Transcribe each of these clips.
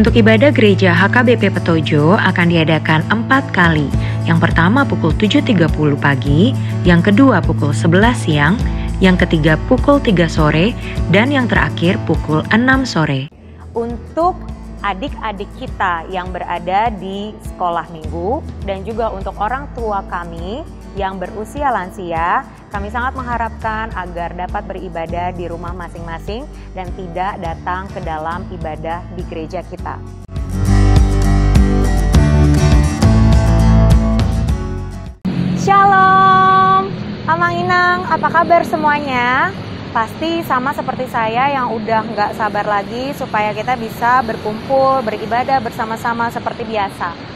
Untuk ibadah gereja HKBP Petojo akan diadakan 4 kali. Yang pertama pukul 7.30 pagi, yang kedua pukul 11 siang, yang ketiga pukul 3 sore, dan yang terakhir pukul 6 sore. Untuk adik-adik kita yang berada di sekolah minggu dan juga untuk orang tua kami yang berusia lansia, kami sangat mengharapkan agar dapat beribadah di rumah masing-masing dan tidak datang ke dalam ibadah di gereja kita. Shalom, Amang Inang, apa kabar semuanya? Pasti sama seperti saya yang udah nggak sabar lagi supaya kita bisa berkumpul, beribadah bersama-sama seperti biasa.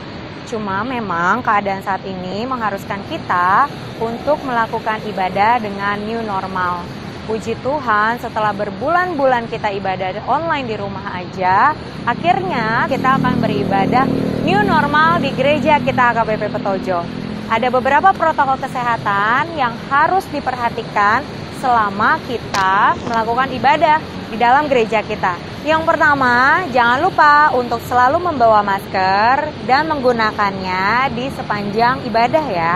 Cuma memang keadaan saat ini mengharuskan kita untuk melakukan ibadah dengan new normal. Puji Tuhan, setelah berbulan-bulan kita ibadah online di rumah aja, akhirnya kita akan beribadah new normal di gereja kita HKBP Petojo. Ada beberapa protokol kesehatan yang harus diperhatikan selama kita melakukan ibadah di dalam gereja kita. Yang pertama, jangan lupa untuk selalu membawa masker dan menggunakannya di sepanjang ibadah ya.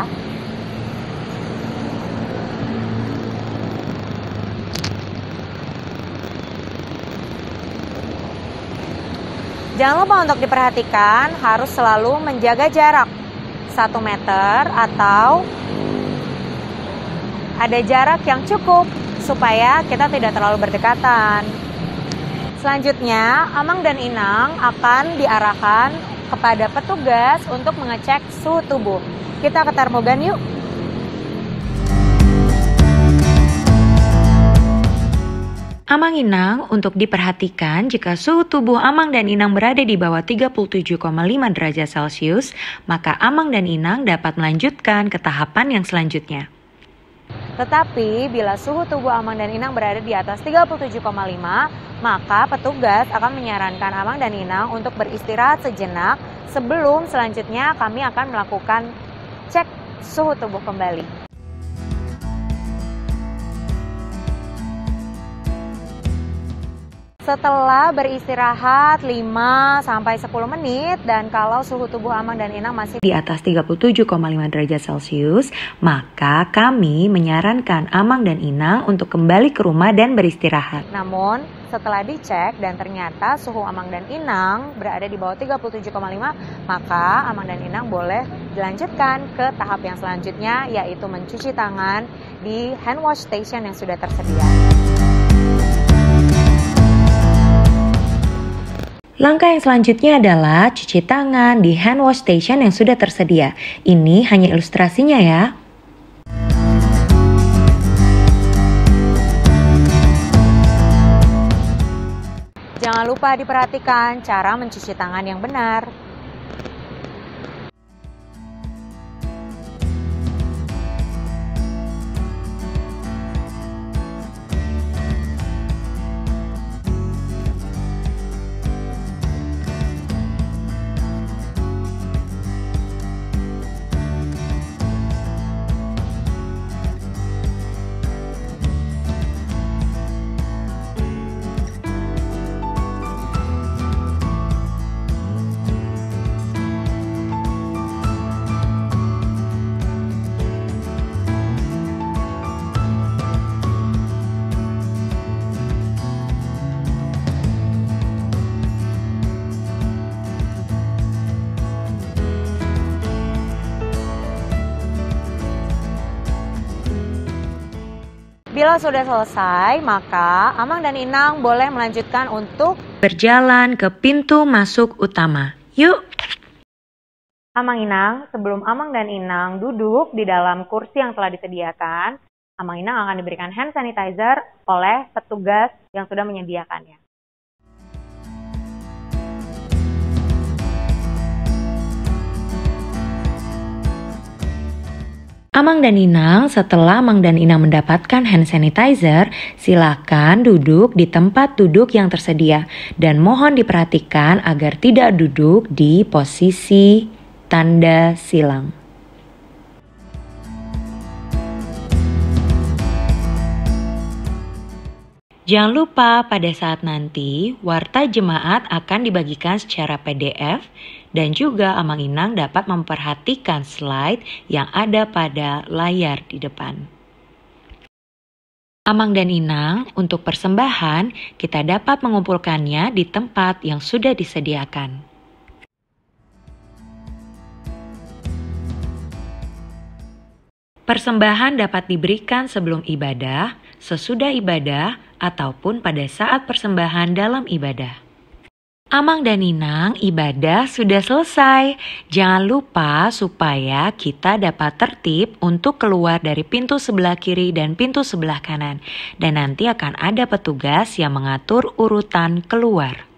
Jangan lupa untuk diperhatikan harus selalu menjaga jarak 1 meter atau ada jarak yang cukup supaya kita tidak terlalu berdekatan. Selanjutnya, Amang dan Inang akan diarahkan kepada petugas untuk mengecek suhu tubuh. Kita ke termogan yuk. Amang Inang untuk diperhatikan jika suhu tubuh Amang dan Inang berada di bawah 37,5 derajat Celcius, maka Amang dan Inang dapat melanjutkan ke tahapan yang selanjutnya. Tetapi bila suhu tubuh Amang dan Inang berada di atas 37,5, maka petugas akan menyarankan Amang dan Inang untuk beristirahat sejenak sebelum selanjutnya kami akan melakukan cek suhu tubuh kembali. Setelah beristirahat 5-10 menit dan kalau suhu tubuh Amang dan Inang masih di atas 37,5 derajat Celcius, maka kami menyarankan Amang dan Inang untuk kembali ke rumah dan beristirahat. Namun, setelah dicek dan ternyata suhu Amang dan Inang berada di bawah 37,5, maka Amang dan Inang boleh dilanjutkan ke tahap yang selanjutnya, yaitu mencuci tangan di hand wash station yang sudah tersedia. Langkah yang selanjutnya adalah cuci tangan di hand wash station yang sudah tersedia. Ini hanya ilustrasinya ya. Jangan lupa diperhatikan cara mencuci tangan yang benar. Bila sudah selesai, maka Amang dan Inang boleh melanjutkan untuk berjalan ke pintu masuk utama. Yuk! Amang Inang, sebelum Amang dan Inang duduk di dalam kursi yang telah disediakan, Amang Inang akan diberikan hand sanitizer oleh petugas yang sudah menyediakannya. Amang dan Inang, setelah Amang dan Inang mendapatkan hand sanitizer, silakan duduk di tempat duduk yang tersedia dan mohon diperhatikan agar tidak duduk di posisi tanda silang. Jangan lupa pada saat nanti warta jemaat akan dibagikan secara PDF dan juga Amang Inang dapat memperhatikan slide yang ada pada layar di depan. Amang dan Inang untuk persembahan kita dapat mengumpulkannya di tempat yang sudah disediakan. Persembahan dapat diberikan sebelum ibadah, sesudah ibadah, ataupun pada saat persembahan dalam ibadah. Amang dan Inang, ibadah sudah selesai. Jangan lupa supaya kita dapat tertib untuk keluar dari pintu sebelah kiri dan pintu sebelah kanan. Dan nanti akan ada petugas yang mengatur urutan keluar.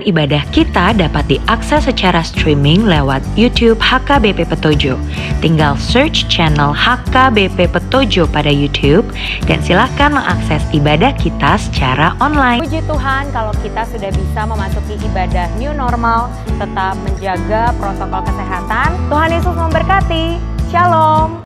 Ibadah kita dapat diakses secara streaming lewat YouTube HKBP Petojo. Tinggal search channel HKBP Petojo pada YouTube dan silakan mengakses ibadah kita secara online. Puji Tuhan kalau kita sudah bisa memasuki ibadah new normal, tetap menjaga protokol kesehatan. Tuhan Yesus memberkati. Shalom.